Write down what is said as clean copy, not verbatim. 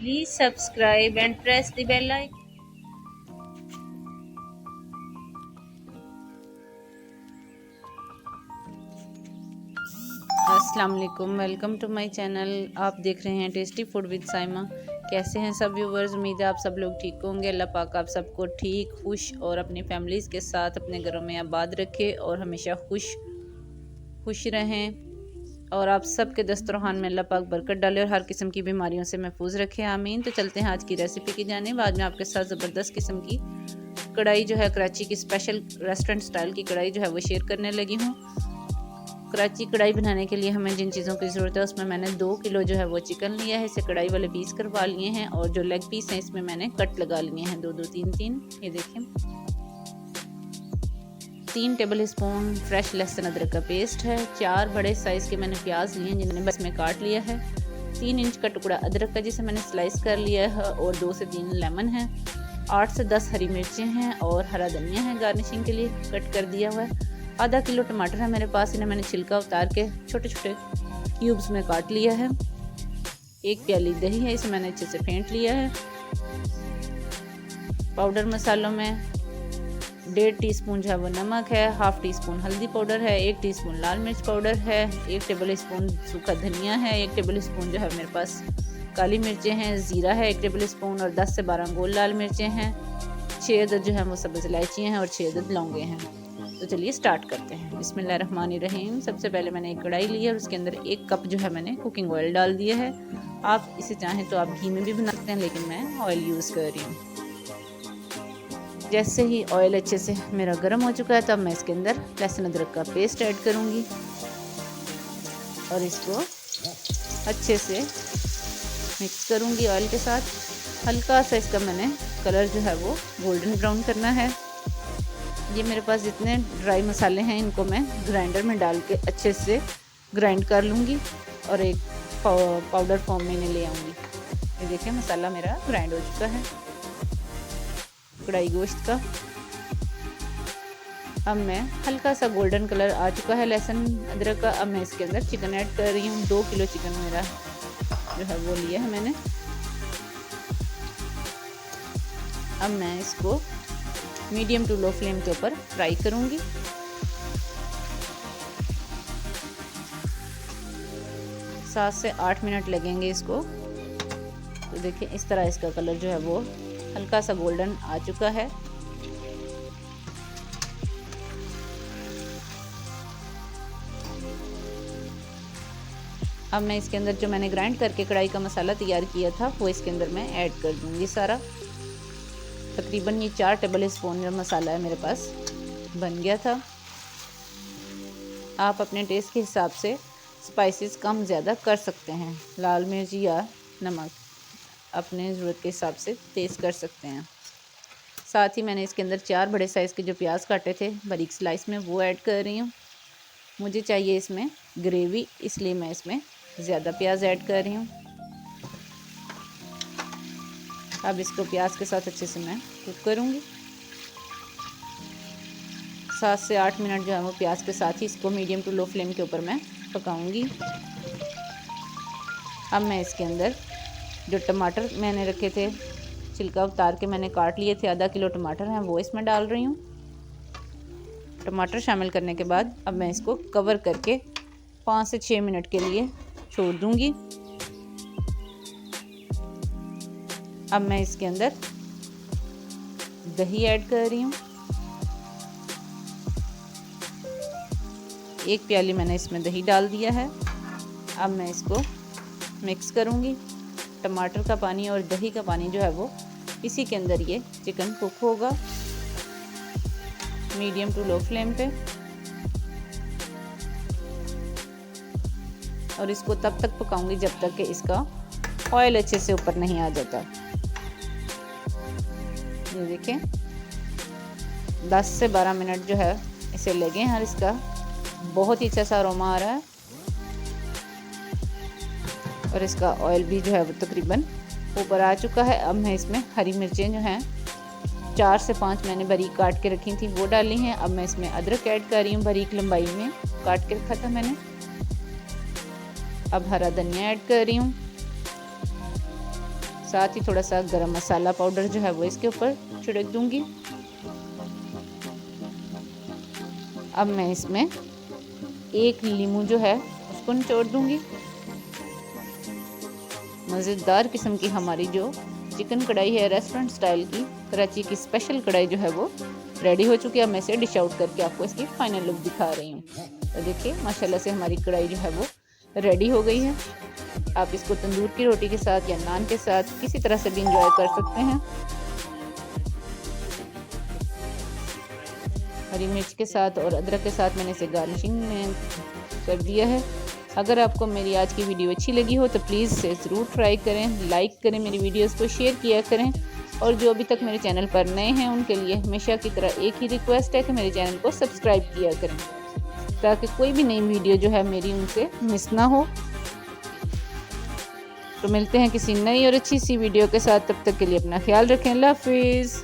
Please subscribe and press the bell icon. अस्सलाम वालेकुम, welcome to my channel. आप देख रहे हैं टेस्टी फूड विद साइमा। कैसे हैं सब व्यूवर्स? उम्मीद है आप सब लोग ठीक होंगे। अल्लाह पाक आप सबको ठीक, खुश और अपनी फैमिलीज़ के साथ अपने घरों में आबाद रखे और हमेशा खुश रहें और आप सब के दस्तरखान में अल्लाह पाक बरकत डाले और हर किस्म की बीमारियों से महफूज रखे, आमीन। तो चलते हैं आज की रेसिपी की जानिब। आज मैं आपके साथ ज़बरदस्त किस्म की कढ़ाई जो है, कराची की स्पेशल रेस्टोरेंट स्टाइल की कढ़ाई जो है वो शेयर करने लगी हूँ। कराची कढ़ाई बनाने के लिए हमें जिन चीज़ों की ज़रूरत है उसमें मैंने 2 किलो जो है वो चिकन लिया है। इसे कढ़ाई वाले पीस करवा लिए हैं और जो लेग पीस हैं इसमें मैंने कट लगा लिए हैं 2-2 3-3। ये देखें, 3 टेबल स्पून फ्रेश लहसुन अदरक का पेस्ट है। 4 बड़े साइज़ के मैंने प्याज लिए हैं जिन्हें बस में काट लिया है। 3 इंच का टुकड़ा अदरक का जिसे मैंने स्लाइस कर लिया है और 2 से 3 लेमन है। 8 से 10 हरी मिर्चें हैं और हरा धनिया है गार्निशिंग के लिए कट कर दिया हुआ है। आधा किलो टमाटर है मेरे पास, इन्हें मैंने छिलका उतार के छोटे छोटे क्यूब्स में काट लिया है। 1 प्याली दही है, इसे मैंने अच्छे से फेंट लिया है। पाउडर मसालों में 1.5 टीस्पून जो है वो नमक है, 1/2 टीस्पून हल्दी पाउडर है, 1 टीस्पून लाल मिर्च पाउडर है, 1 टेबल स्पून सूखा धनिया है, 1 टेबल स्पून जो है मेरे पास काली मिर्चें हैं, ज़ीरा है 1 टेबल स्पून और 10 से 12 गोल लाल मिर्चें हैं। 6 अदद जो है वो सब्ज़ इलायचियाँ हैं और 6 अदद लौंगे हैं। तो चलिए स्टार्ट करते हैं। बिस्मिल्लाहिर्रहमानिर्रहीम। सबसे पहले मैंने एक कढ़ाई ली है और उसके अंदर 1 कप जो है मैंने कुकिंग ऑयल डाल दिया है। आप इसे चाहें तो आप घी में भी बना सकते हैं, लेकिन मैं ऑयल यूज़ कर रही हूँ। जैसे ही ऑयल अच्छे से मेरा गर्म हो चुका है तब मैं इसके अंदर लहसुन अदरक का पेस्ट ऐड करूँगी और इसको अच्छे से मिक्स करूँगी ऑयल के साथ। हल्का सा इसका मैंने कलर जो है वो गोल्डन ब्राउन करना है। ये मेरे पास जितने ड्राई मसाले हैं इनको मैं ग्राइंडर में डाल के अच्छे से ग्राइंड कर लूँगी और एक पाउडर फॉर्म में इन्हें ले आऊँगी। ये देखिए मसाला मेरा ग्राइंड हो चुका है कढ़ाई गोश्त का। अब मैं हल्का सा गोल्डन कलर आ चुका है लहसुन अदरक का। अब मैं इसके अंदर चिकन ऐड कर रही हूँ। 2 किलो चिकन मेरा जो है वो लिया है मैंने। अब मैं इसको मीडियम टू लो फ्लेम के ऊपर फ्राई करूंगी। 7 से 8 मिनट लगेंगे इसको। तो देखिए इस तरह इसका कलर जो है वो हल्का सा गोल्डन आ चुका है। अब मैं इसके अंदर जो मैंने ग्राइंड करके कढ़ाई का मसाला तैयार किया था वो इसके अंदर मैं ऐड कर दूंगी सारा। तकरीबन ये 4 टेबल स्पून जो मसाला है मेरे पास बन गया था। आप अपने टेस्ट के हिसाब से स्पाइसेस कम ज़्यादा कर सकते हैं। लाल मिर्च या नमक अपने ज़रूरत के हिसाब से तेज़ कर सकते हैं। साथ ही मैंने इसके अंदर 4 बड़े साइज़ के जो प्याज काटे थे बारीक स्लाइस में वो ऐड कर रही हूँ। मुझे चाहिए इसमें ग्रेवी, इसलिए मैं इसमें ज़्यादा प्याज ऐड कर रही हूँ। अब इसको प्याज के साथ अच्छे से मैं कुक करूँगी। 7 से 8 मिनट जो है वो प्याज के साथ ही इसको मीडियम टू लो फ्लेम के ऊपर मैं पकाऊंगी। अब मैं इसके अंदर जो टमाटर मैंने रखे थे छिलका उतार के मैंने काट लिए थे, आधा किलो टमाटर हैं वो इसमें डाल रही हूँ। टमाटर शामिल करने के बाद अब मैं इसको कवर करके 5 से 6 मिनट के लिए छोड़ दूँगी। अब मैं इसके अंदर दही ऐड कर रही हूँ। 1 प्याली मैंने इसमें दही डाल दिया है। अब मैं इसको मिक्स करूँगी। टमाटर का पानी और दही का पानी जो है वो इसी के अंदर ये चिकन कुक होगा मीडियम टू लो फ्लेम पे। और इसको तब तक पकाऊंगी जब तक कि इसका ऑयल अच्छे से ऊपर नहीं आ जाता। ये देखें 10 से 12 मिनट जो है इसे लगे हैं और इसका बहुत ही अच्छा सा अरोमा आ रहा है और इसका ऑयल भी जो है वो तकरीबन ऊपर आ चुका है। अब मैं इसमें हरी मिर्चें जो हैं 4 से 5 मैंने बारीक काट के रखी थी वो डाली हैं। अब मैं इसमें अदरक ऐड कर रही हूँ, बारीक लंबाई में काट के रखा था मैंने। अब हरा धनिया ऐड कर रही हूँ। साथ ही थोड़ा सा गरम मसाला पाउडर जो है वो इसके ऊपर छिड़क दूंगी। अब मैं इसमें 1 नींबू जो है उसको निचोड़ दूंगी। मज़ेदार किस्म की हमारी जो चिकन कढ़ाई है रेस्टोरेंट स्टाइल की, कराची की स्पेशल कढ़ाई जो है वो रेडी हो चुकी है। अब मैं इसे डिश आउट करके आपको इसकी फाइनल लुक दिखा रही हूँ। तो देखिए माशाल्लाह से हमारी कढ़ाई जो है वो रेडी हो गई है। आप इसको तंदूर की रोटी के साथ या नान के साथ किसी तरह से भी इंजॉय कर सकते हैं। हरी मिर्च के साथ और अदरक के साथ मैंने इसे गार्निशिंग में कर दिया है। अगर आपको मेरी आज की वीडियो अच्छी लगी हो तो प्लीज़ इसे ज़रूर ट्राई करें, लाइक करें, मेरी वीडियोस को शेयर किया करें। और जो अभी तक मेरे चैनल पर नए हैं उनके लिए हमेशा की तरह एक ही रिक्वेस्ट है कि मेरे चैनल को सब्सक्राइब किया करें ताकि कोई भी नई वीडियो जो है मेरी उनसे मिस ना हो। तो मिलते हैं किसी नई और अच्छी सी वीडियो के साथ, तब तक के लिए अपना ख्याल रखें। अल्लाह हाफिज़।